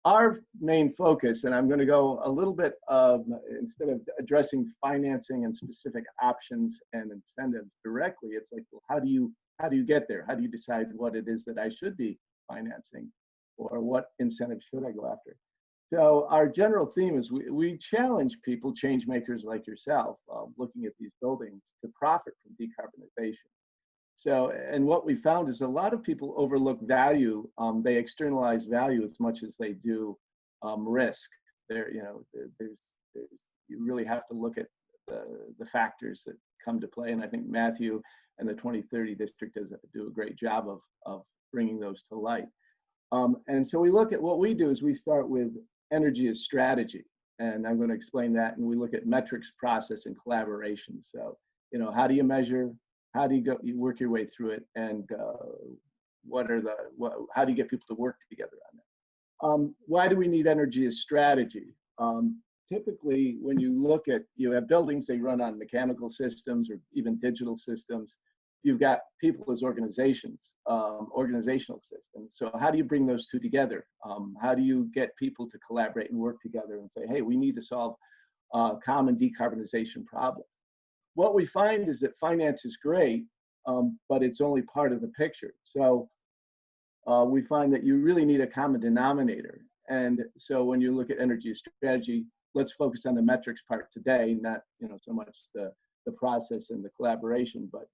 Our main focus, and I'm going to go a little bit instead of addressing financing and specific options and incentives directly, it's like, well, how do you get there? How do you decide what it is that I should be financing, or what incentives should I go after? So our general theme is we challenge people, change makers like yourself, looking at these buildings, to profit from decarbonization. So, and what we found is a lot of people overlook value. They externalize value as much as they do risk. There, you really have to look at the factors that come to play. And I think Matthew and the 2030 district do a great job of bringing those to light. And so we look at what we do is we start with energy as strategy. And I'm going to explain that. And we look at metrics, process, and collaboration. So, how do you measure? How do you work your way through it, and how do you get people to work together on that? Why do we need energy as strategy? Typically, when you have buildings, they run on mechanical systems or even digital systems. You've got people as organizations, organizational systems. So how do you bring those two together? How do you get people to collaborate and work together and say, hey, we need to solve common decarbonization problems? What we find is that finance is great, but it's only part of the picture. So we find that you really need a common denominator. And so when you look at energy strategy, let's focus on the metrics part today, not so much the process and the collaboration, but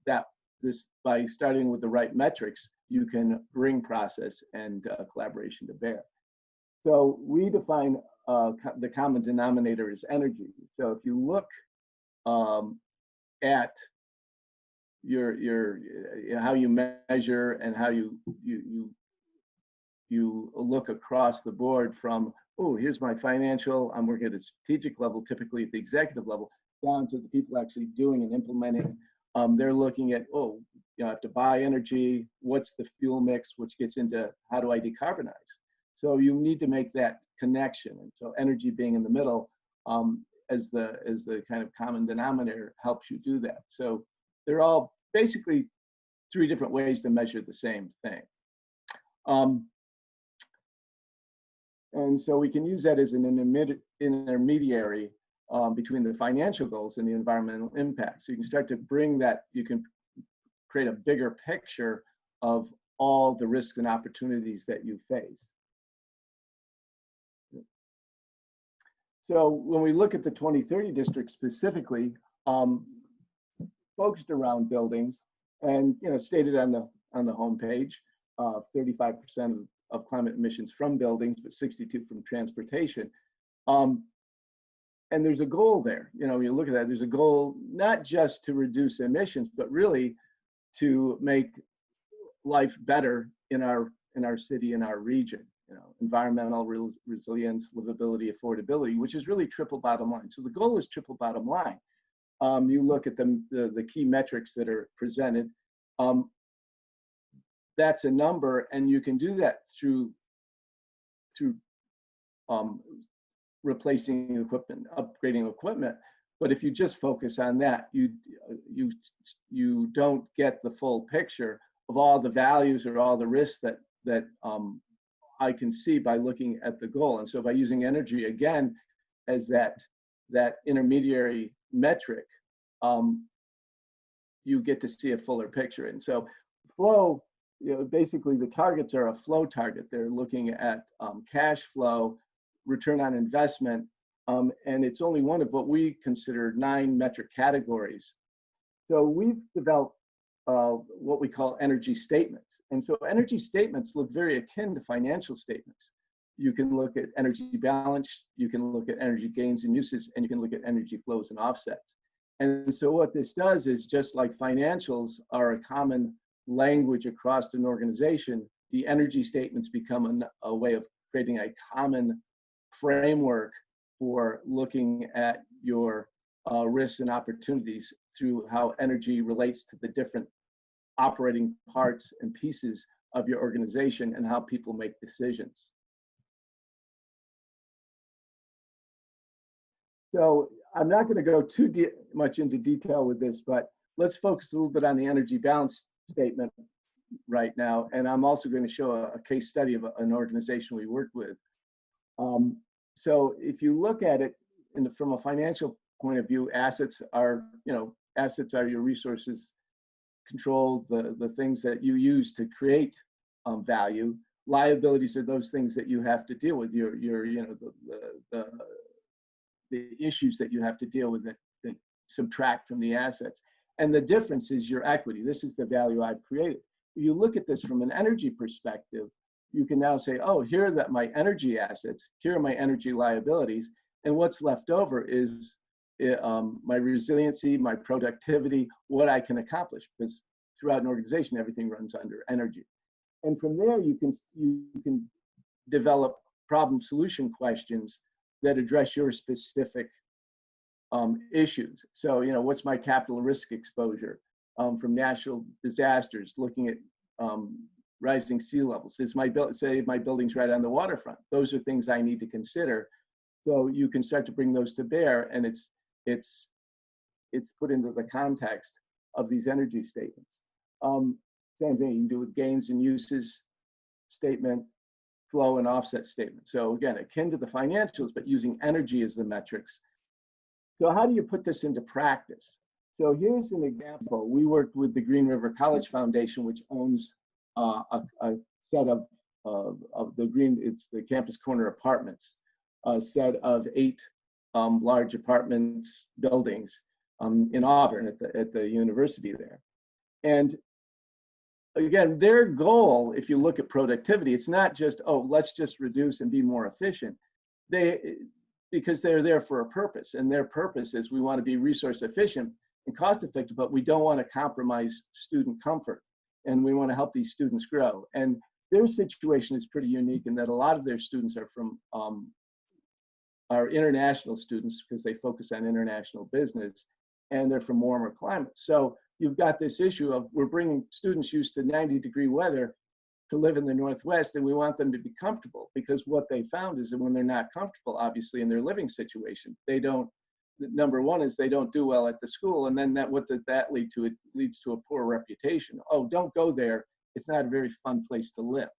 by starting with the right metrics, you can bring process and collaboration to bear. So we define the common denominator as energy. So if you look at how you measure and how you look across the board from, oh, here's my financial, I'm working at a strategic level, typically at the executive level, down to the people actually doing and implementing. They're looking at, I have to buy energy, what's the fuel mix, which gets into how do I decarbonize? So you need to make that connection. And so energy being in the middle as the kind of common denominator helps you do that. So they're all basically three different ways to measure the same thing. And so we can use that as an intermediary between the financial goals and the environmental impact. So you can start to bring that, you can create a bigger picture of all the risks and opportunities that you face. So when we look at the 2030 district specifically, focused around buildings, and stated on the homepage, 35% of climate emissions from buildings, but 62% from transportation. And there's a goal there. You look at that, there's a goal not just to reduce emissions, but really to make life better in our city, in our region. Environmental resilience, livability, affordability, which is really triple bottom line. So the goal is triple bottom line. You look at the key metrics that are presented. That's a number, and you can do that through replacing equipment, upgrading equipment. But if you just focus on that, you don't get the full picture of all the values or all the risks that I can see by looking at the goal. And so by using energy again as that intermediary metric, you get to see a fuller picture. And so flow, basically the targets are a flow target. They're looking at cash flow, return on investment, and it's only one of what we consider 9 metric categories. So we've developed what we call energy statements. And so energy statements look very akin to financial statements. You can look at energy balance, you can look at energy gains and uses, and you can look at energy flows and offsets. And so what this does is, just like financials are a common language across an organization, the energy statements become a way of creating a common framework for looking at your risks and opportunities through how energy relates to the different operating parts and pieces of your organization and how people make decisions. So I'm not going to go too much into detail with this, but let's focus a little bit on the energy balance statement. right now. And I'm also going to show a case study of an organization we worked with. So if you look at it from a financial point of view, assets are your resources, control, the things that you use to create value. Liabilities are those things that you have to deal with, the issues that you have to deal with that subtract from the assets. And the difference is your equity. This is the value I've created. If you look at this from an energy perspective, you can now say, oh, here are my energy assets, here are my energy liabilities, and what's left over is my resiliency, my productivity, what I can accomplish, because throughout an organization, everything runs under energy. And from there, you can develop problem solution questions that address your specific issues. So, what's my capital risk exposure from natural disasters, looking at rising sea levels? Is say my building's right on the waterfront? Those are things I need to consider. So you can start to bring those to bear, and it's put into the context of these energy statements. Same thing you can do with gains and uses statement, flow and offset statement. So again, akin to the financials, but using energy as the metrics. So how do you put this into practice? So here's an example. We worked with the Green River College Foundation, which owns a set of it's the Campus Corner Apartments, a set of 8 large apartments buildings in Auburn at the university there. And again, their goal, if you look at productivity, it's not just, oh, let's just reduce and be more efficient. Because they're there for a purpose, and their purpose is we want to be resource efficient and cost effective, but we don't want to compromise student comfort, and we want to help these students grow. And their situation is pretty unique in that a lot of their students are from are international students because they focus on international business, and they're from warmer climates. So you've got this issue of we're bringing students used to 90-degree weather to live in the Northwest, and we want them to be comfortable, because what they found is that when they're not comfortable, obviously, in their living situation, they don't, number one is they don't do well at the school, and then what did that lead to? It leads to a poor reputation. Oh, don't go there. It's not a very fun place to live.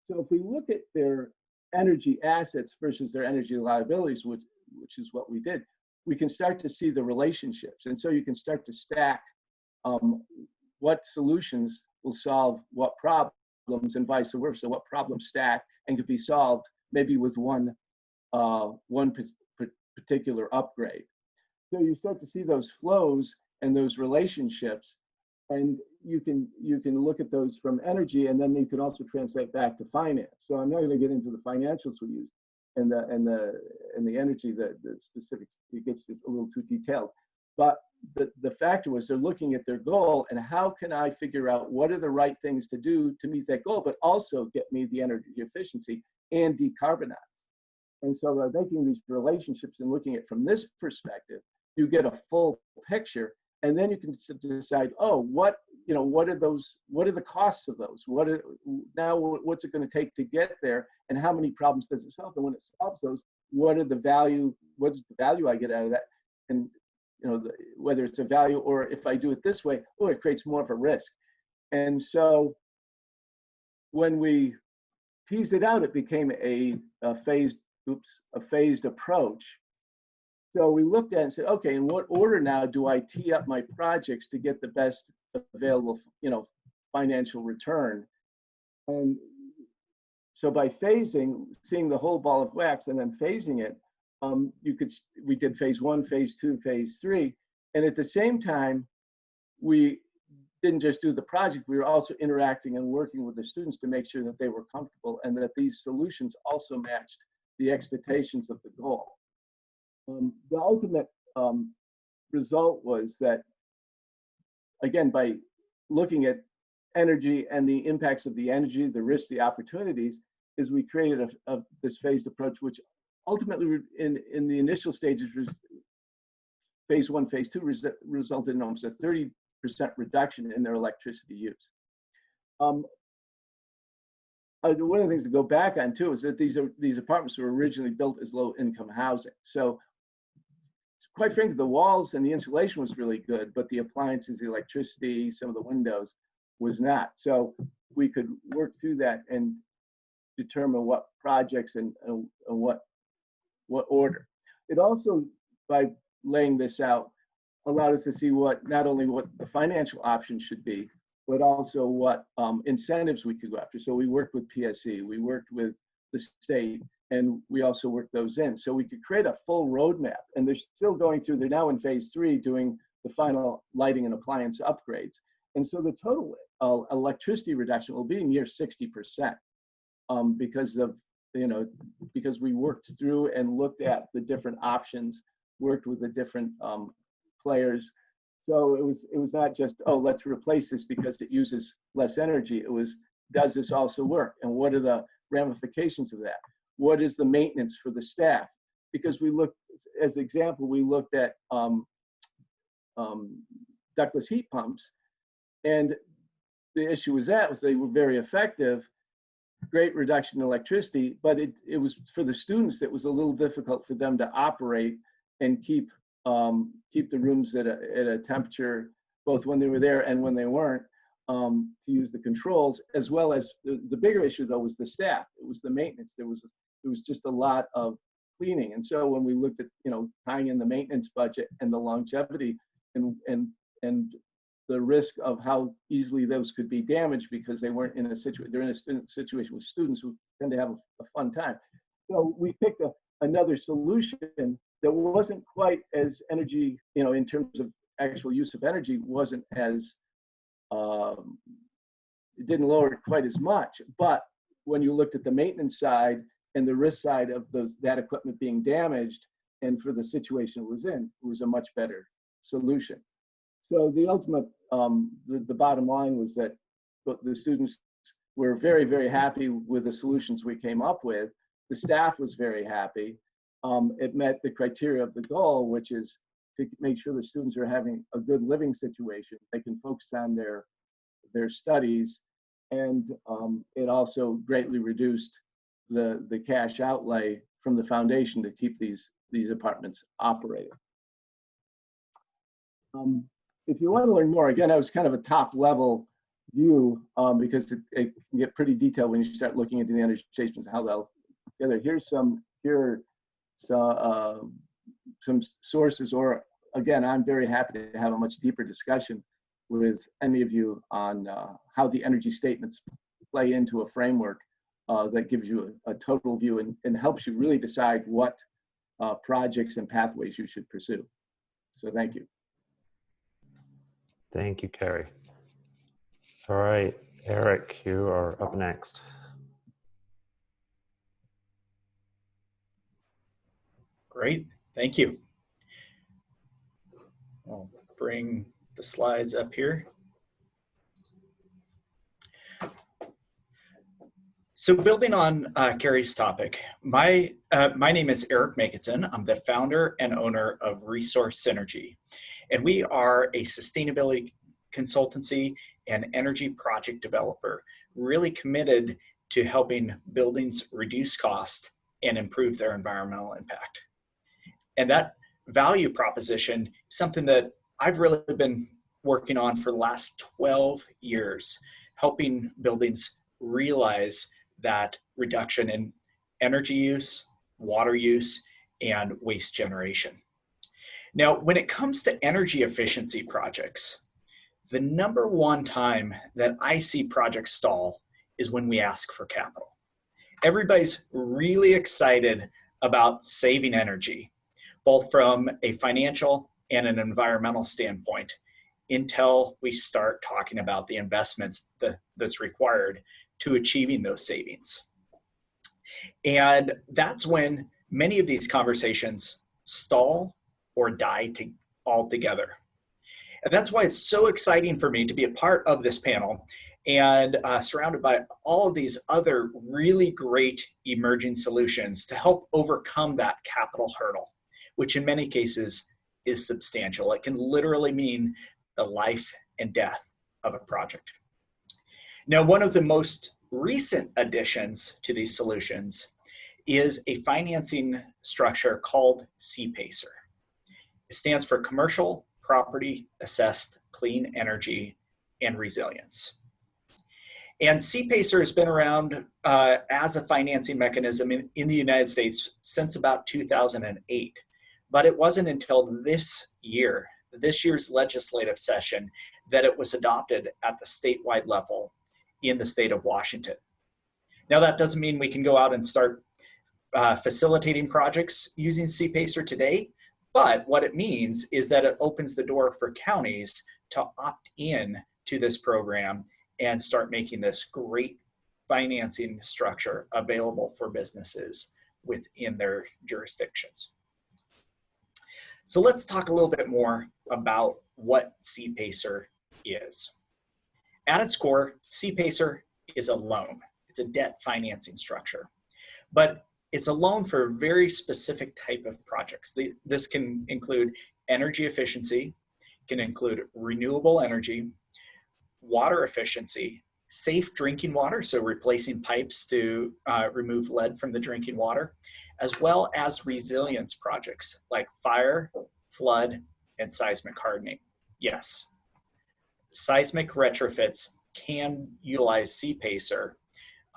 So if we look at their energy assets versus their energy liabilities, which is what we did, we can start to see the relationships. And so you can start to stack what solutions will solve what problems, and vice versa. What problems stack and could be solved maybe with one particular upgrade. So you start to see those flows and those relationships, and you can look at those from energy, and then you can also translate back to finance. So I'm not going to get into the financials we use and the energy, the specifics. It gets just a little too detailed. But the factor was they're looking at their goal, and how can I figure out what are the right things to do to meet that goal, but also get me the energy efficiency and decarbonize. And so by making these relationships and looking at it from this perspective, you get a full picture, and then you can decide, oh, what are the costs of those? What's it going to take to get there, and how many problems does it solve? And when it solves those, what is the value I get out of that? And whether it's a value, or if I do it this way, it creates more of a risk. And so when we teased it out, it became a phased approach. So we looked at it and said, okay, in what order now do I tee up my projects to get the best available, financial return? And so by phasing, seeing the whole ball of wax and then phasing it, we did phase 1, phase 2, phase 3, and at the same time, we didn't just do the project, we were also interacting and working with the students to make sure that they were comfortable and that these solutions also matched the expectations of the goal. The ultimate result was that, again, by looking at energy and the impacts of the energy, the risks, the opportunities, is we created this phased approach, which ultimately in the initial stages, phase 1, phase 2 resulted in almost a 30% reduction in their electricity use. One of the things to go back on too is that these apartments were originally built as low-income housing. So quite frankly, the walls and the insulation was really good, but the appliances, the electricity, some of the windows was not. So we could work through that and determine what projects and what order. It also, by laying this out, allowed us to see what not only what the financial options should be, but also what incentives we could go after. So we worked with PSE, we worked with the state, and we also worked those in. So we could create a full roadmap. And they're still going through, they're now in phase 3 doing the final lighting and appliance upgrades. And so the total electricity reduction will be near 60% because of, because we worked through and looked at the different options, worked with the different players. So it was not just, oh, let's replace this because it uses less energy. It was, does this also work? And what are the ramifications of that? What is the maintenance for the staff? Because we looked, as an example, we looked at ductless heat pumps, and the issue was they were very effective, great reduction in electricity, but it was for the students that was a little difficult for them to operate and keep the rooms at a temperature, both when they were there and when they weren't, to use the controls, as well as the bigger issue though was the staff. It was the maintenance. There was just a lot of cleaning. And so when we looked at, tying in the maintenance budget and the longevity and the risk of how easily those could be damaged because they weren't in a situation, they're in a situation with students who tend to have a fun time. So we picked another solution that wasn't quite as energy, in terms of actual use of energy, wasn't as, it didn't lower it quite as much. But when you looked at the maintenance side and the risk side of that equipment being damaged, and for the situation it was in, it was a much better solution. So the ultimate, the bottom line was that the students were very, very happy with the solutions we came up with. The staff was very happy. It met the criteria of the goal, which is to make sure the students are having a good living situation. They can focus on their studies, and it also greatly reduced the cash outlay from the foundation to keep these apartments operating. If you want to learn more, again, I was kind of a top level view because it can get pretty detailed when you start looking into the energy stations, how they'll together. Here are some sources, or again, I'm very happy to have a much deeper discussion with any of you on how the energy statements play into a framework that gives you a total view and helps you really decide what projects and pathways you should pursue. So thank you. Thank you, Carey. All right, Erik, you are up next. Great, thank you. I'll bring the slides up here. So building on Carey's topic, my name is Erik Makinson. I'm the founder and owner of Resource Synergy, and we are a sustainability consultancy and energy project developer, really committed to helping buildings reduce cost and improve their environmental impact. And that value proposition is something that I've really been working on for the last 12 years, helping buildings realize that reduction in energy use, water use, and waste generation. Now, when it comes to energy efficiency projects, the number one time that I see projects stall is when we ask for capital. Everybody's really excited about saving energy, both from a financial and an environmental standpoint, until we start talking about the investments that's required to achieving those savings. And that's when many of these conversations stall or die altogether. And that's why it's so exciting for me to be a part of this panel and surrounded by all of these other really great emerging solutions to help overcome that capital hurdle, which in many cases is substantial. It can literally mean the life and death of a project. Now, one of the most recent additions to these solutions is a financing structure called CPACER. It stands for Commercial Property Assessed Clean Energy and Resilience. And CPACER has been around as a financing mechanism in the United States since about 2008. But it wasn't until this year's legislative session, that it was adopted at the statewide level in the state of Washington. Now, that doesn't mean we can go out and start facilitating projects using CPACER today, but what it means is that it opens the door for counties to opt in to this program and start making this great financing structure available for businesses within their jurisdictions. So let's talk a little bit more about what CPACER is. At its core, CPACER is a loan. It's a debt financing structure, but it's a loan for a very specific type of projects. This can include energy efficiency, can include renewable energy, water efficiency, safe drinking water, so replacing pipes to remove lead from the drinking water, as well as resilience projects like fire, flood, and seismic hardening. Yes, seismic retrofits can utilize CPACER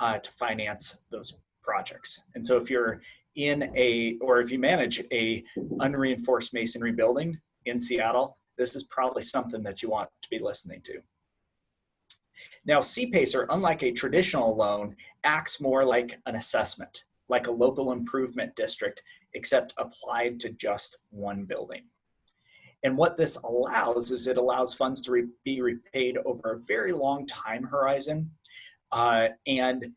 to finance those projects. And so if you're if you manage a unreinforced masonry building in Seattle, this is probably something that you want to be listening to. Now, CPACER, unlike a traditional loan, acts more like an assessment, like a local improvement district, except applied to just one building. And what this allows is it allows funds to be repaid over a very long time horizon, and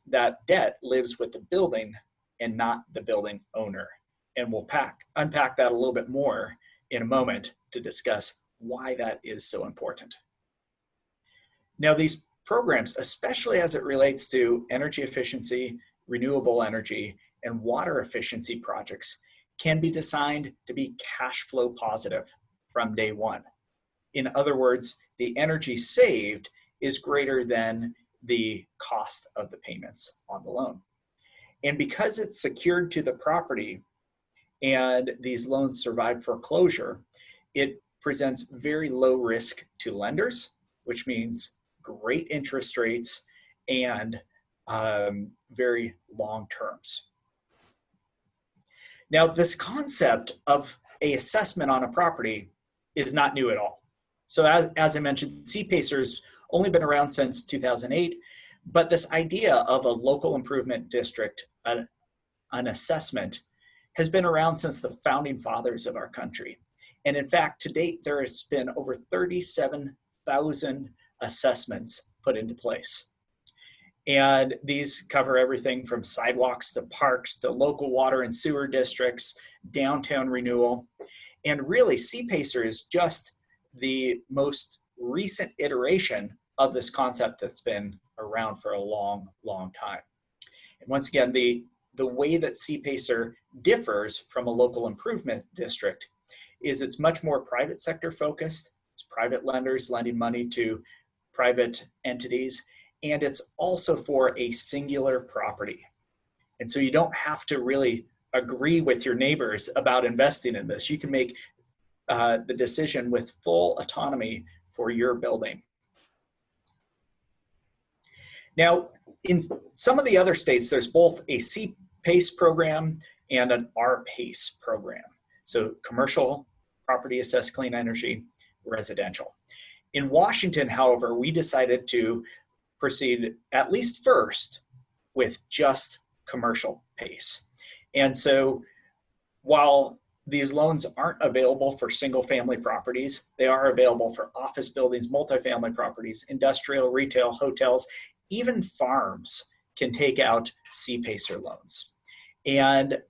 that debt lives with the building and not the building owner. And we'll unpack that a little bit more in a moment to discuss why that is so important. Now, these programs, especially as it relates to energy efficiency, renewable energy, and water efficiency projects, can be designed to be cash flow positive from day one. In other words, the energy saved is greater than the cost of the payments on the loan. And because it's secured to the property and these loans survive foreclosure, it presents very low risk to lenders, which means great interest rates and very long terms. Now, this concept of an assessment on a property is not new at all. So as I mentioned, CPACER's only been around since 2008, but this idea of a local improvement district, an assessment, has been around since the founding fathers of our country. And in fact, to date, there has been over 37,000 assessments put into place. And these cover everything from sidewalks to parks to local water and sewer districts, downtown renewal. And really, CPACER is just the most recent iteration of this concept that's been around for a long, long time. And once again, the way that CPACER differs from a local improvement district is it's much more private sector focused. It's private lenders lending money to private entities, and it's also for a singular property. And so you don't have to really agree with your neighbors about investing in this. You can make the decision with full autonomy for your building. Now, in some of the other states, there's both a CPACE program and an RPACE program. So commercial, property assessed clean energy, residential. In Washington, however, we decided to proceed at least first with just commercial PACE. And so while these loans aren't available for single family properties, they are available for office buildings, multifamily properties, industrial, retail, hotels, even farms can take out CPACER loans. And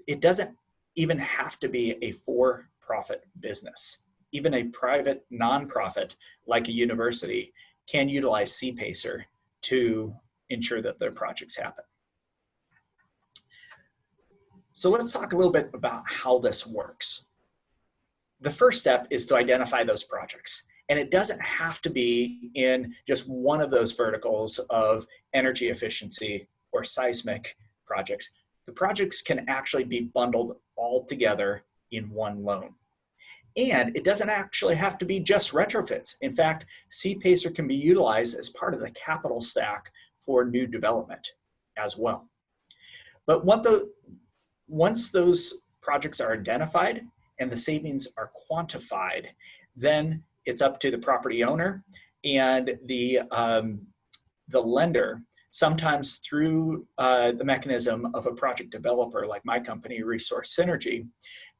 it doesn't even have to be a for-profit business. Even a private nonprofit like a university can utilize CPACER to ensure that their projects happen. So let's talk a little bit about how this works. The first step is to identify those projects. And it doesn't have to be in just one of those verticals of energy efficiency or seismic projects. The projects can actually be bundled all together in one loan. And it doesn't actually have to be just retrofits. In fact, CPACER can be utilized as part of the capital stack for new development as well. But once those projects are identified and the savings are quantified, then it's up to the property owner and the lender, sometimes through the mechanism of a project developer like my company, Resource Synergy,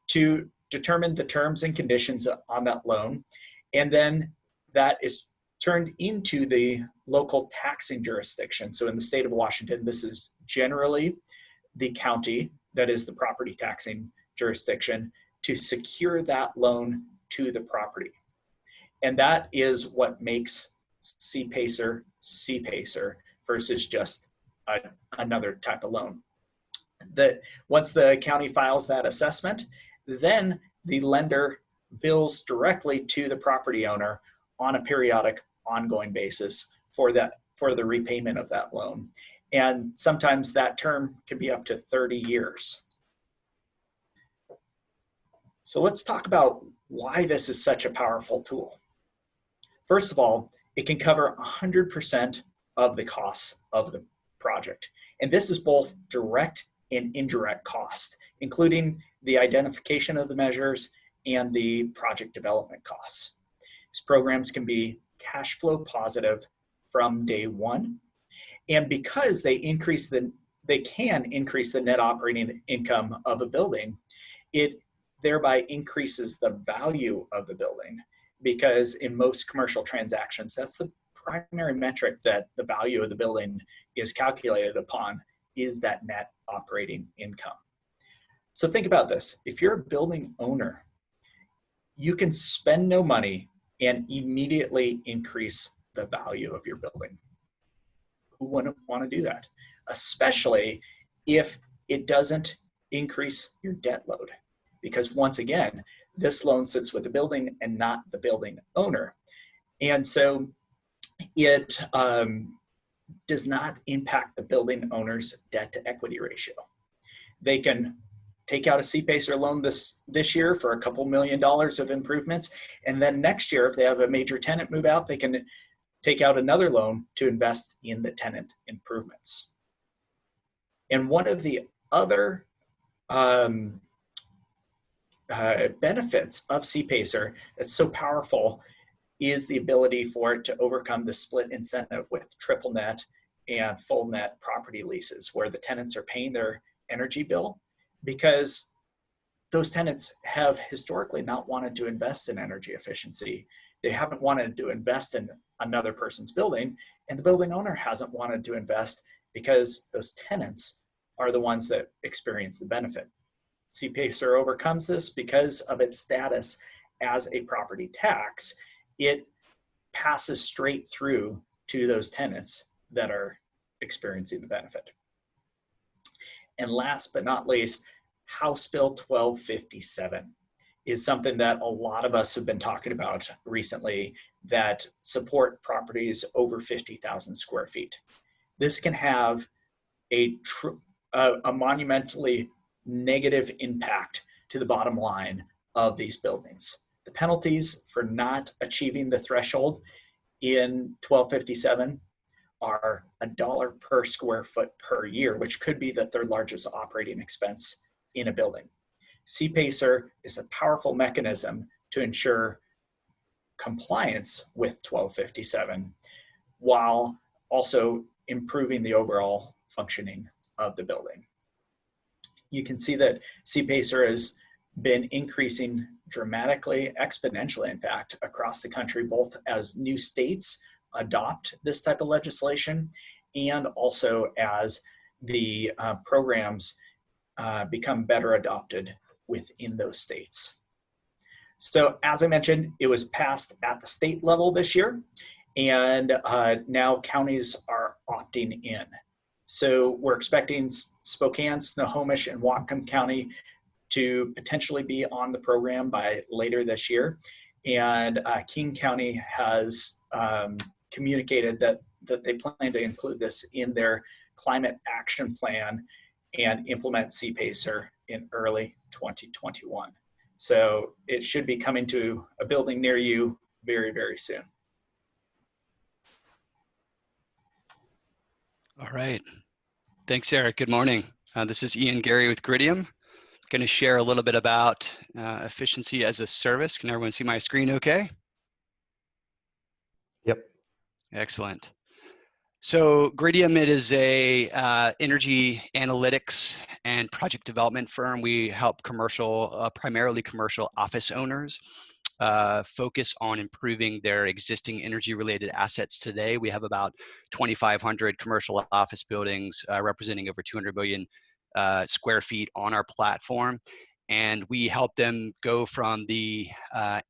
to determine the terms and conditions on that loan. And then that is turned into the local taxing jurisdiction. So in the state of Washington, this is generally the county that is the property taxing jurisdiction to secure that loan to the property. And that is what makes CPACER CPACER versus just another type of loan. That once the county files that assessment, then the lender bills directly to the property owner on a periodic, ongoing basis for the repayment of that loan. And sometimes that term can be up to 30 years. So let's talk about why this is such a powerful tool. First of all, it can cover 100% of the costs of the project. And this is both direct and indirect cost, including the identification of the measures and the project development costs. These programs can be cash flow positive from day one. And because they can increase the net operating income of a building, it thereby increases the value of the building, because in most commercial transactions, that's the primary metric that the value of the building is calculated upon, is that net operating income. So think about this. If you're a building owner, you can spend no money and immediately increase the value of your building. Who wouldn't want to do that? Especially if it doesn't increase your debt load. Because once again, this loan sits with the building and not the building owner. And so it does not impact the building owner's debt to equity ratio. They can take out a CPACER loan this year for a couple $1 million of improvements. And then next year, if they have a major tenant move out, they can take out another loan to invest in the tenant improvements. And one of the other benefits of CPACER that's so powerful is the ability for it to overcome the split incentive with triple net and full net property leases, where the tenants are paying their energy bill, because those tenants have historically not wanted to invest in energy efficiency. They haven't wanted to invest in another person's building, and the building owner hasn't wanted to invest because those tenants are the ones that experience the benefit. CPACER overcomes this because of its status as a property tax. It passes straight through to those tenants that are experiencing the benefit. And last but not least, House Bill 1257 is something that a lot of us have been talking about recently that support properties over 50,000 square feet. This can have a monumentally negative impact to the bottom line of these buildings. The penalties for not achieving the threshold in 1257 are $1 per square foot per year, which could be the third largest operating expense in a building. CPACER is a powerful mechanism to ensure compliance with 1257 while also improving the overall functioning of the building. You can see that CPACER has been increasing dramatically, exponentially, in fact, across the country, both as new states adopt this type of legislation and also as the programs become better adopted within those states. So as I mentioned, it was passed at the state level this year, and now counties are opting in. So we're expecting Spokane, Snohomish, and Whatcom County to potentially be on the program by later this year. And King County has communicated that they plan to include this in their climate action plan and implement CPACER in early 2021. So it should be coming to a building near you very, very soon. All right. Thanks, Eric. Good morning. This is Ian Gary with Griddium. Going to share a little bit about efficiency as a service. Can everyone see my screen okay? Yep. Excellent. So Griddium, it is a energy analytics and project development firm. We help primarily commercial office owners focus on improving their existing energy-related assets today. We have about 2,500 commercial office buildings representing over 200 million square feet on our platform. And we help them go from the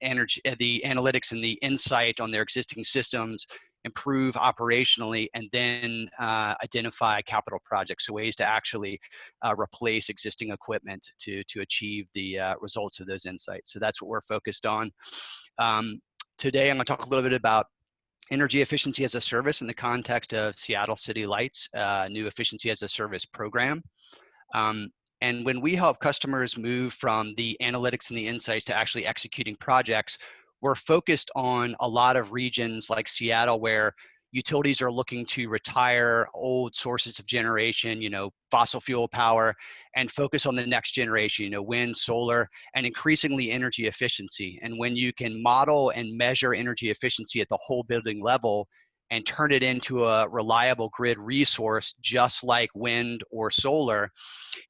analytics and the insight on their existing systems, improve operationally, and then identify capital projects, so ways to actually replace existing equipment to achieve the results of those insights. So that's what we're focused on. Today, I'm going to talk a little bit about energy efficiency as a service in the context of Seattle City Lights' new efficiency as a service program. And when we help customers move from the analytics and the insights to actually executing projects, we're focused on a lot of regions like Seattle where utilities are looking to retire old sources of generation, fossil fuel power, and focus on the next generation, wind, solar, and increasingly energy efficiency. And when you can model and measure energy efficiency at the whole building level and turn it into a reliable grid resource, just like wind or solar,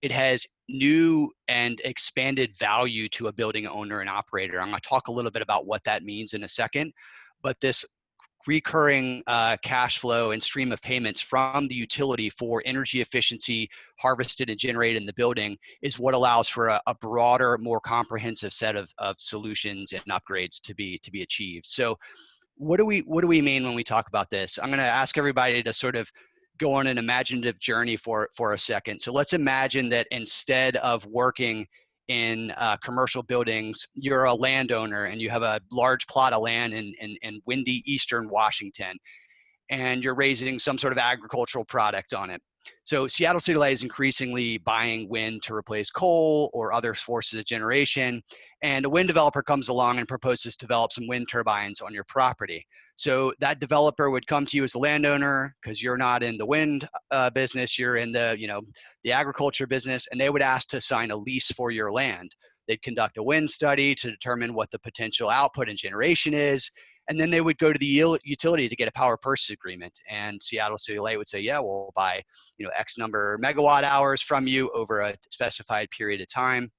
it has new and expanded value to a building owner and operator. I'm going to talk a little bit about what that means in a second, but this recurring cash flow and stream of payments from the utility for energy efficiency harvested and generated in the building is what allows for a broader, more comprehensive set of solutions and upgrades to be achieved. So what do we mean when we talk about this? I'm going to ask everybody to sort of go on an imaginative journey for a second. So let's imagine that instead of working in commercial buildings, you're a landowner and you have a large plot of land in windy eastern Washington, and you're raising some sort of agricultural product on it. So Seattle City Light is increasingly buying wind to replace coal or other sources of generation. And a wind developer comes along and proposes to develop some wind turbines on your property. So that developer would come to you as a landowner because you're not in the wind business, you're in the agriculture business, and they would ask to sign a lease for your land. They'd conduct a wind study to determine what the potential output and generation is. And then they would go to the utility to get a power purchase agreement. And Seattle City Light would say, yeah, we'll buy, X number of megawatt hours from you over a specified period of time.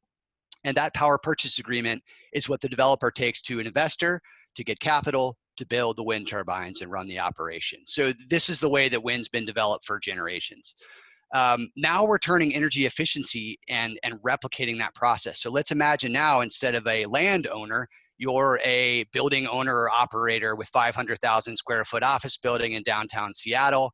And that power purchase agreement is what the developer takes to an investor to get capital to build the wind turbines and run the operation. So this is the way that wind's been developed for generations. Now we're turning energy efficiency and replicating that process. So let's imagine now, instead of a landowner, you're a building owner or operator with 500,000 square foot office building in downtown Seattle.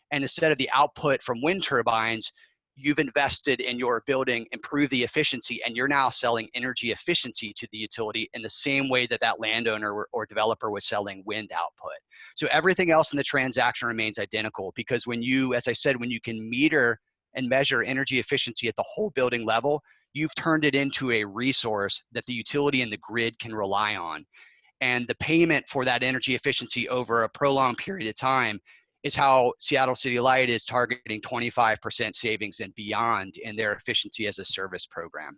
And instead of the output from wind turbines, you've invested in your building, improve the efficiency, and you're now selling energy efficiency to the utility in the same way that that landowner or developer was selling wind output. So everything else in the transaction remains identical, because when you, as I said, when you can meter and measure energy efficiency at the whole building level, you've turned it into a resource that the utility and the grid can rely on. And the payment for that energy efficiency over a prolonged period of time is how Seattle City Light is targeting 25% savings and beyond in their efficiency as a service program.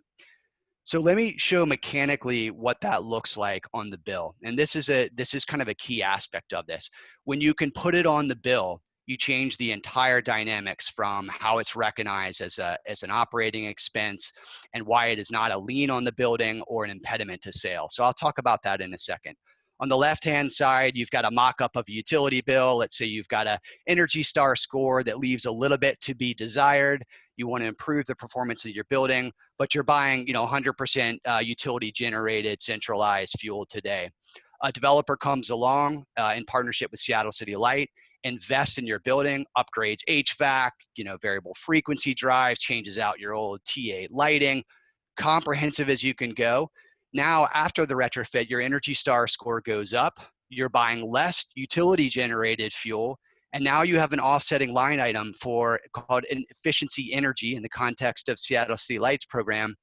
So let me show mechanically what that looks like on the bill. And this is kind of a key aspect of this. When you can put it on the bill, you change the entire dynamics from how it's recognized as an operating expense and why it is not a lien on the building or an impediment to sale. So I'll talk about that in a second. On the left-hand side, you've got a mock-up of a utility bill. Let's say you've got a Energy Star score that leaves a little bit to be desired. You want to improve the performance of your building, but you're buying 100% utility-generated centralized fuel today. A developer comes along in partnership with Seattle City Light, invest in your building, upgrades HVAC, variable frequency drives, changes out your old T8 lighting, comprehensive as you can go. Now, after the retrofit, your Energy Star score goes up, you're buying less utility generated fuel, and now you have an offsetting line item called efficiency energy in the context of Seattle City Lights program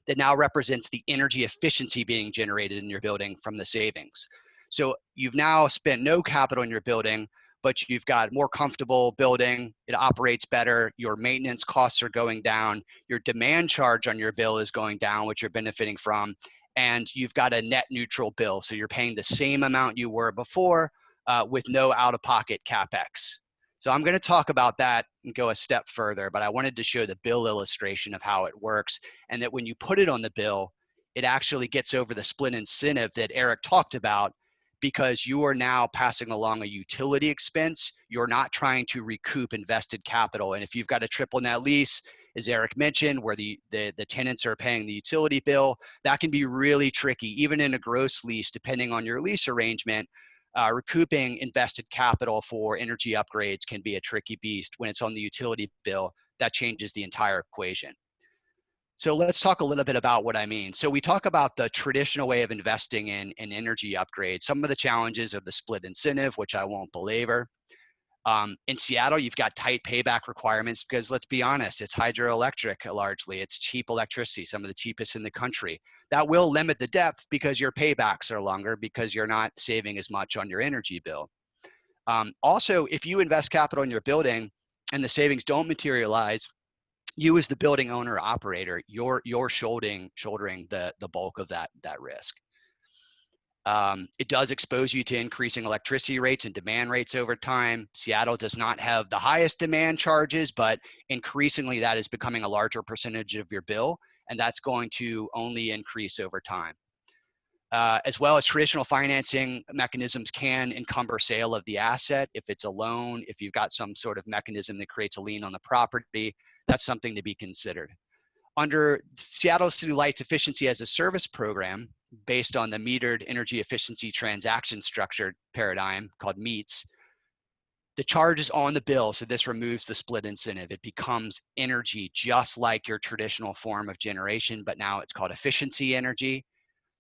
that now represents the energy efficiency being generated in your building from the savings. So you've now spent no capital in your building, but you've got more comfortable building, it operates better, your maintenance costs are going down, your demand charge on your bill is going down, which you're benefiting from, and you've got a net neutral bill. So you're paying the same amount you were before with no out-of-pocket CapEx. So I'm going to talk about that and go a step further, but I wanted to show the bill illustration of how it works, and that when you put it on the bill, it actually gets over the split incentive that Erik talked about, because you are now passing along a utility expense. You're not trying to recoup invested capital. And if you've got a triple net lease, as Erik mentioned, where the tenants are paying the utility bill, that can be really tricky. Even in a gross lease, depending on your lease arrangement, recouping invested capital for energy upgrades can be a tricky beast. When it's on the utility bill, that changes the entire equation. So let's talk a little bit about what I mean. So we talk about the traditional way of investing in energy upgrades, some of the challenges of the split incentive, which I won't belabor. In Seattle, you've got tight payback requirements because, let's be honest, it's hydroelectric largely. It's cheap electricity, some of the cheapest in the country. That will limit the depth because your paybacks are longer because you're not saving as much on your energy bill. Also, if you invest capital in your building and the savings don't materialize, you as the building owner or operator, you're shouldering the bulk of that risk. It does expose you to increasing electricity rates and demand rates over time. Seattle does not have the highest demand charges, but increasingly that is becoming a larger percentage of your bill, and that's going to only increase over time. As well as traditional financing mechanisms can encumber sale of the asset. If it's a loan, if you've got some sort of mechanism that creates a lien on the property, that's something to be considered. Under Seattle City Light's Efficiency as a Service program, based on the metered energy efficiency transaction structure paradigm called MEETS, the charge is on the bill, so this removes the split incentive. It becomes energy just like your traditional form of generation, but now it's called efficiency energy.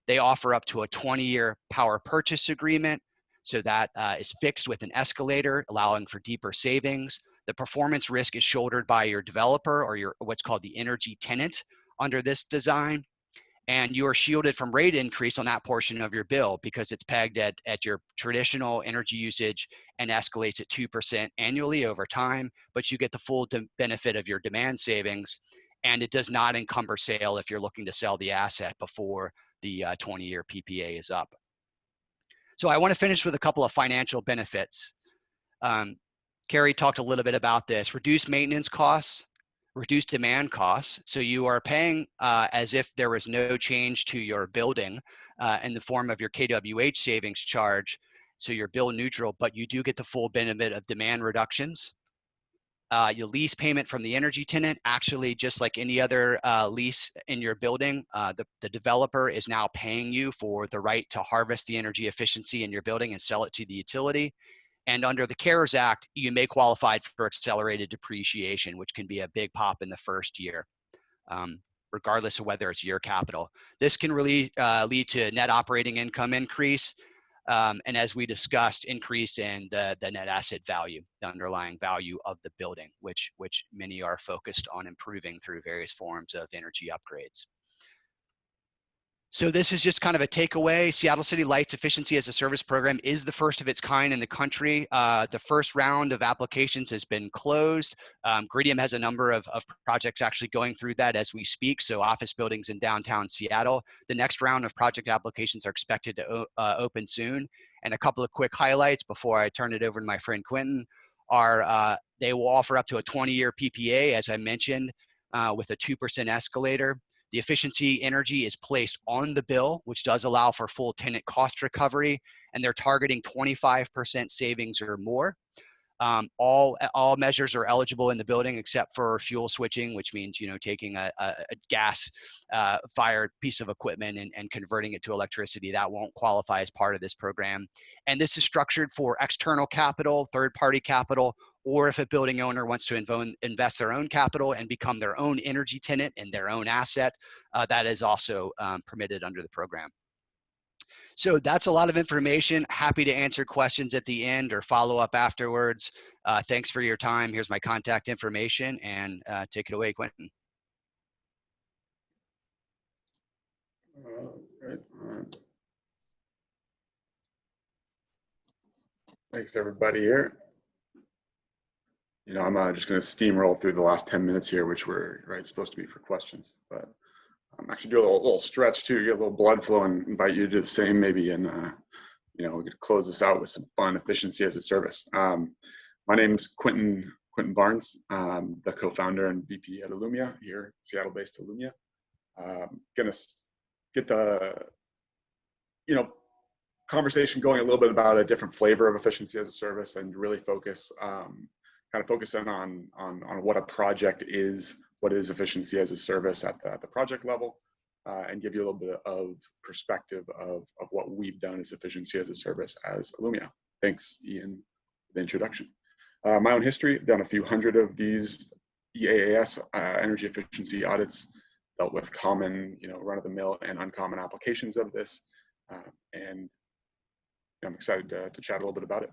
They offer up to a 20-year power purchase agreement, so that is fixed with an escalator, allowing for deeper savings. The performance risk is shouldered by your developer or your what's called the energy tenant under this design. And you are shielded from rate increase on that portion of your bill because it's pegged at your traditional energy usage and escalates at 2% annually over time, but you get the full benefit of your demand savings, and it does not encumber sale if you're looking to sell the asset before the 20-year PPA is up. So I want to finish with a couple of financial benefits. Carey talked a little bit about this. Reduced maintenance costs, reduced demand costs. So you are paying as if there was no change to your building in the form of your kWh savings charge. So you're bill neutral, but you do get the full benefit of demand reductions. Your lease payment from the energy tenant, actually just like any other lease in your building, the developer is now paying you for the right to harvest the energy efficiency in your building and sell it to the utility. And under the CARES Act, you may qualify for accelerated depreciation, which can be a big pop in the first year, regardless of whether it's your capital. This can really lead to net operating income increase, and as we discussed, increase in the net asset value, the underlying value of the building, which many are focused on improving through various forms of energy upgrades. So this is just kind of a takeaway. Seattle City Light's Efficiency as a Service program is the first of its kind in the country. The first round of applications has been closed. Grydium has a number of projects actually going through that as we speak, so office buildings in downtown Seattle. The next round of project applications are expected to open soon. And a couple of quick highlights before I turn it over to my friend Quentin are they will offer up to a 20-year PPA, as I mentioned, with a 2% escalator. The efficiency energy is placed on the bill, which does allow for full tenant cost recovery, and they're targeting 25% savings or more. All measures are eligible in the building except for fuel switching, which means taking a gas fired piece of equipment and converting it to electricity. That won't qualify as part of this program. And this is structured for external capital, third-party capital, or if a building owner wants to invest their own capital and become their own energy tenant in their own asset, that is also permitted under the program. So that's a lot of information. Happy to answer questions at the end or follow up afterwards. Thanks for your time. Here's my contact information, and take it away, Quentin. Right. Thanks everybody here. You know, I'm just going to steamroll through the last 10 minutes here, which were supposed to be for questions, but I'm actually do a little stretch too, get a little blood flow, and invite you to do the same maybe. And you know, we're going to close this out with some fun efficiency as a service. My name is Quentin Barnes, the co-founder and VP at Illumia here, Seattle-based Illumia. Going to get the conversation going a little bit about a different flavor of efficiency as a service, and really focus focus in on what a project is, what is efficiency as a service at the project level, and give you a little bit of perspective of what we've done as efficiency as a service as Illumia. Thanks, Ian, for the introduction. My own history, done a few hundred of these EAAS energy efficiency audits, dealt with common, run-of-the-mill and uncommon applications of this, and I'm excited to chat a little bit about it.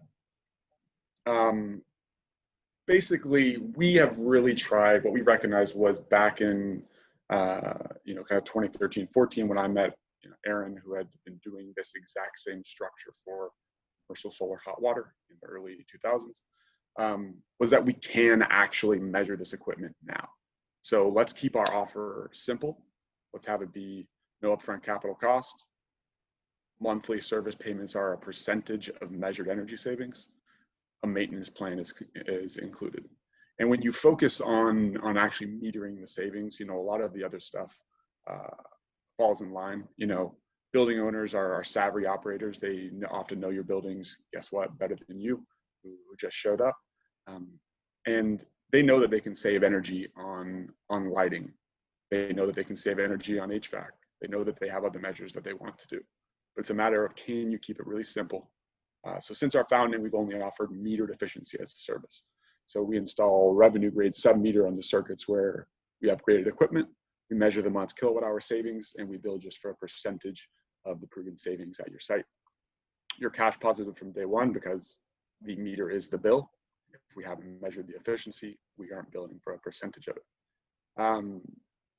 Basically, we have really tried, what we recognized was back in, kind of 2013, 14, when I met Aaron, who had been doing this exact same structure for commercial solar hot water in the early 2000s, was that we can actually measure this equipment now. So let's keep our offer simple. Let's have it be no upfront capital cost. Monthly service payments are a percentage of measured energy savings. A maintenance plan is included. And when you focus on actually metering the savings, a lot of the other stuff falls in line. Building owners are savvy operators. They often know your buildings, guess what, better than you, who just showed up. And they know that they can save energy on lighting. They know that they can save energy on HVAC. They know that they have other measures that they want to do. But it's a matter of, can you keep it really simple? So since our founding, we've only offered metered efficiency as a service. So we install revenue grade sub-meter on the circuits where we upgraded equipment, we measure the month's kilowatt hour savings, and we bill just for a percentage of the proven savings at your site. You're cash positive from day one because the meter is the bill. If we haven't measured the efficiency, we aren't billing for a percentage of it.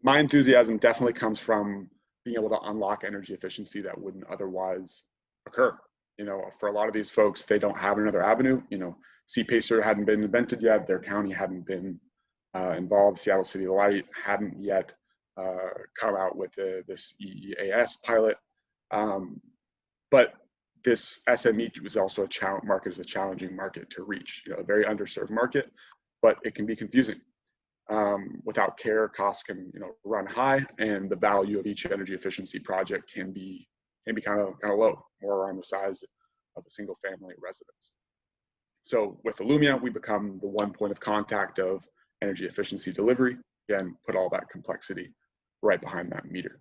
My enthusiasm definitely comes from being able to unlock energy efficiency that wouldn't otherwise occur. For a lot of these folks, they don't have another avenue. CPACER hadn't been invented yet. Their county hadn't been involved. Seattle City Light hadn't yet come out with this EEAS pilot. But this SME was also a challenging market to reach. A very underserved market, but it can be confusing. Without care, costs can run high, and the value of each energy efficiency project can be kind of low, more around the size of a single family residence. So with Illumia, we become the one point of contact of energy efficiency delivery. Again, put all that complexity right behind that meter.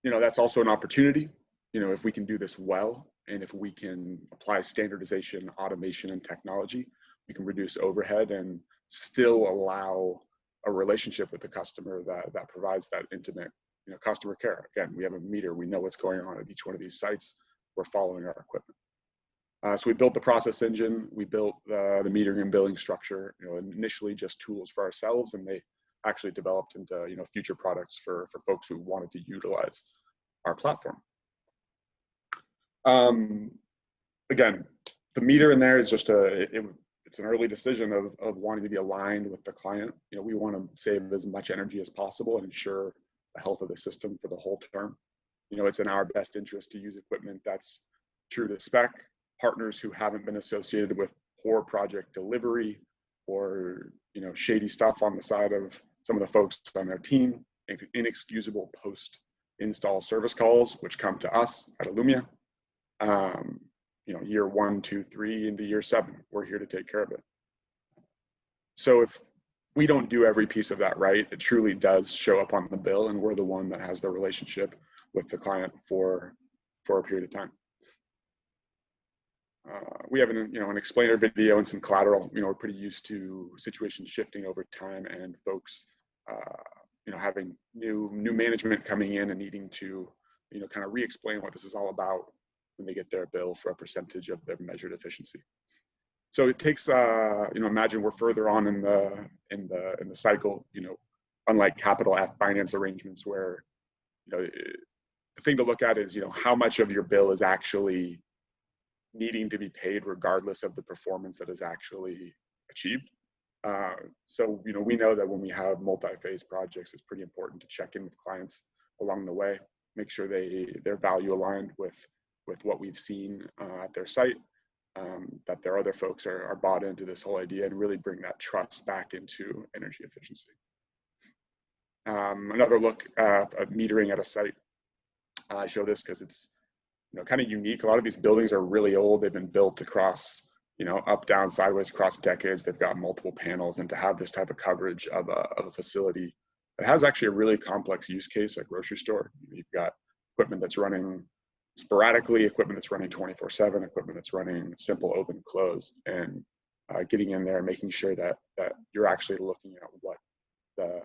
That's also an opportunity. If we can do this well, and if we can apply standardization, automation, and technology, we can reduce overhead and still allow a relationship with the customer that provides that intimate customer care. Again, we have a meter, we know what's going on at each one of these sites, we're following our equipment. So we built the process engine, we built the metering and billing structure, initially just tools for ourselves, and they actually developed into future products for folks who wanted to utilize our platform. Again, the meter in there is just it's an early decision of wanting to be aligned with the client. We want to save as much energy as possible and ensure the health of the system for the whole term. It's in our best interest to use equipment that's true to spec. Partners who haven't been associated with poor project delivery or shady stuff on the side of some of the folks on their team, inexcusable post-install service calls, which come to us at Illumia. Year 1, 2, 3 into year 7, we're here to take care of it. So if we don't do every piece of that right, it truly does show up on the bill, and we're the one that has the relationship with the client for a period of time. We have an explainer video and some collateral. We're pretty used to situations shifting over time, and folks having new management coming in and needing to kind of re-explain what this is all about when they get their bill for a percentage of their measured efficiency. So it takes imagine we're further on in the cycle. unlike capital F finance arrangements where, the thing to look at is, how much of your bill is actually needing to be paid regardless of the performance that is actually achieved. So, we know that when we have multi-phase projects, it's pretty important to check in with clients along the way, make sure they're value aligned with what we've seen at their site, that their other folks are bought into this whole idea, and really bring that trust back into energy efficiency. Another look at metering at a site. I show this because it's kind of unique. A lot of these buildings are really old. They've been built across up, down, sideways, across decades. They've got multiple panels, and to have this type of coverage of a facility that has actually a really complex use case, a grocery store. You've got equipment that's running sporadically, equipment that's running 24/7, equipment that's running simple open close, and getting in there and making sure that you're actually looking at what the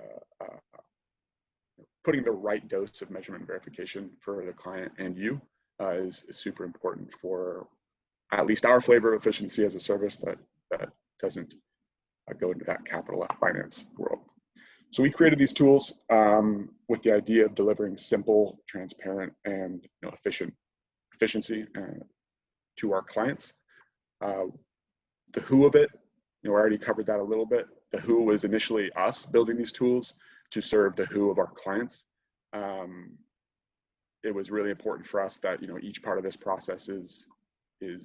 putting the right dose of measurement verification for the client and you is super important for at least our flavor of efficiency as a service that doesn't go into that capital F finance world. So we created these tools with the idea of delivering simple, transparent, and efficiency to our clients. The who of it, I already covered that a little bit. The who was initially us building these tools to serve the who of our clients. It was really important for us that each part of this process is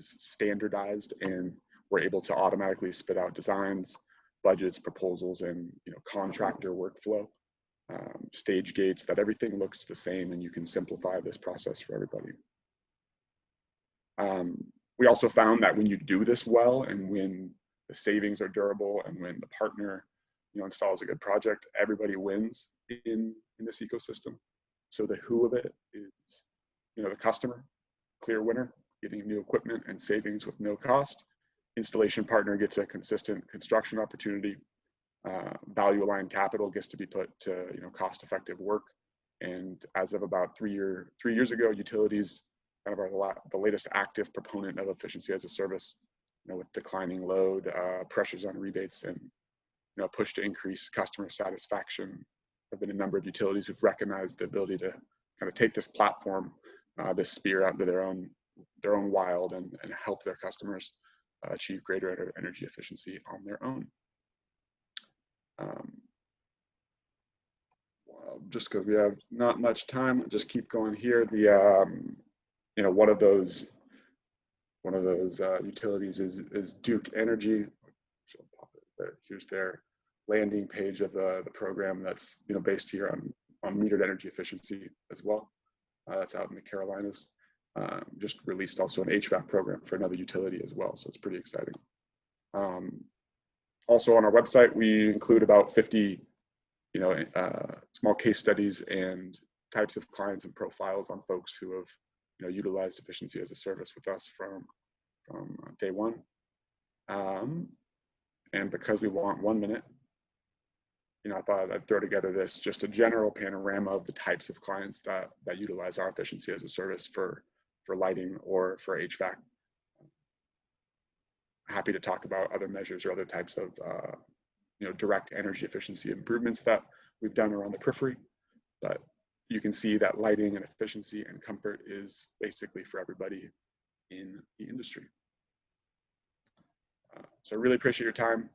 standardized, and we're able to automatically spit out designs, budgets, proposals, and contractor workflow, stage gates, that everything looks the same, and you can simplify this process for everybody. We also found that when you do this well, and when the savings are durable, and when the partner installs a good project, everybody wins in this ecosystem. So the who of it is the customer, clear winner, getting new equipment and savings with no cost. Installation partner gets a consistent construction opportunity. Value aligned capital gets to be put to cost effective work. And as of about 3 years ago, utilities kind of are the latest active proponent of efficiency as a service, with declining load, pressures on rebates, and push to increase customer satisfaction. There have been a number of utilities who've recognized the ability to kind of take this platform, this spear out into their own wild, and help their customers achieve greater energy efficiency on their own. Well, just because we have not much time, I'll just keep going here. The one of those utilities is Duke Energy. Here's their landing page of the program that's based here on metered energy efficiency as well. That's out in the Carolinas. Just released also an HVAC program for another utility as well, so it's pretty exciting. Also on our website, we include about 50 small case studies and types of clients and profiles on folks who have utilized efficiency as a service with us from day one. And because we want 1 minute, I thought I'd throw together this just a general panorama of the types of clients that utilize our efficiency as a service for lighting or for HVAC. Happy to talk about other measures or other types of direct energy efficiency improvements that we've done around the periphery, but you can see that lighting and efficiency and comfort is basically for everybody in the industry. So I really appreciate your time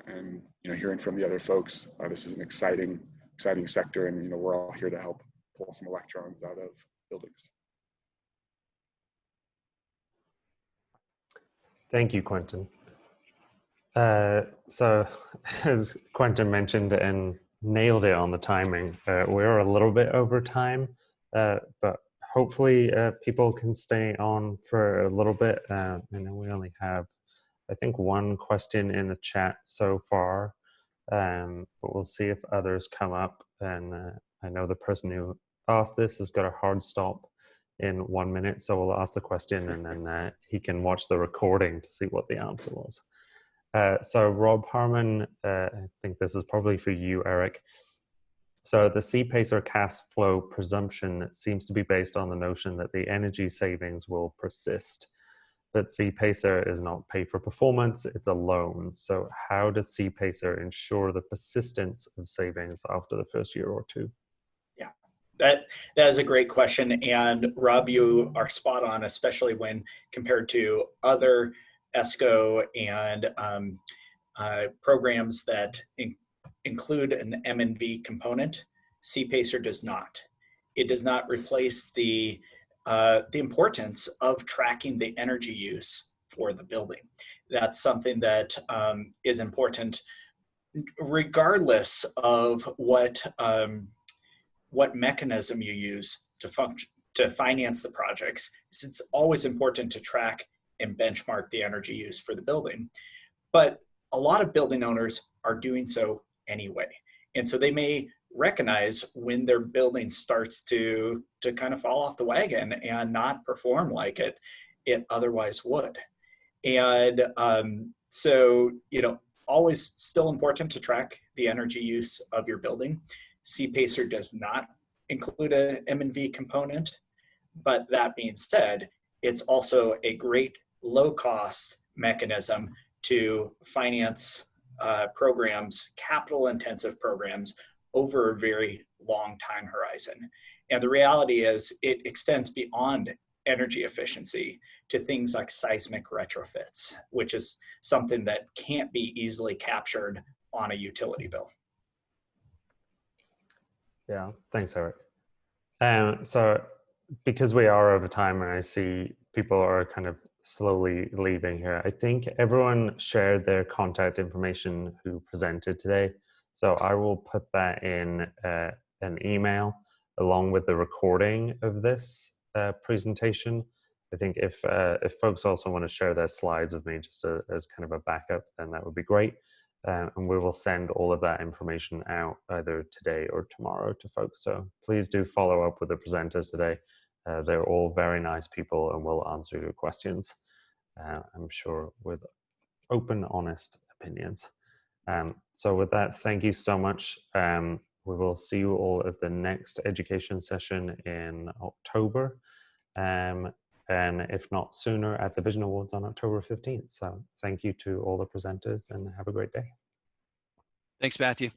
and hearing from the other folks. This is an exciting sector, and we're all here to help pull some electrons out of buildings. Thank you, Quentin. So as Quentin mentioned and nailed it on the timing, we're a little bit over time, but hopefully people can stay on for a little bit. I know we only have, I think, one question in the chat so far, but we'll see if others come up. And I know the person who asked this has got a hard stop in 1 minute, so we'll ask the question and then he can watch the recording to see what the answer was. So Rob Harmon, I think this is probably for you, Erik. So the CPACE cash flow presumption seems to be based on the notion that the energy savings will persist. But CPACER is not pay for performance, it's a loan. So how does CPACER ensure the persistence of savings after the first year or two? Yeah, that is a great question. And Rob, you are spot on, especially when compared to other ESCO and programs that include an M&V component. CPACER does not. It does not replace the importance of tracking the energy use for the building. That's something that is important regardless of what mechanism you use to finance the projects. It's always important to track and benchmark the energy use for the building. But a lot of building owners are doing so anyway. And so they may recognize when their building starts to kind of fall off the wagon and not perform like it otherwise would. And so, always still important to track the energy use of your building. CPACER does not include an M&V component, but that being said, it's also a great low-cost mechanism to finance programs, capital-intensive programs, over a very long time horizon. And the reality is it extends beyond energy efficiency to things like seismic retrofits, which is something that can't be easily captured on a utility bill. Yeah, thanks, Erik. So because we are over time and I see people are kind of slowly leaving here, I think everyone shared their contact information who presented today. So I will put that in an email along with the recording of this presentation. I think if folks also want to share their slides with me just as kind of a backup, then that would be great. And we will send all of that information out either today or tomorrow to folks. So please do follow up with the presenters today. They're all very nice people and will answer your questions, I'm sure, with open, honest opinions. So with that, thank you so much. We will see you all at the next education session in October. And if not sooner, at the Vision Awards on October 15th. So thank you to all the presenters and have a great day. Thanks, Matthew.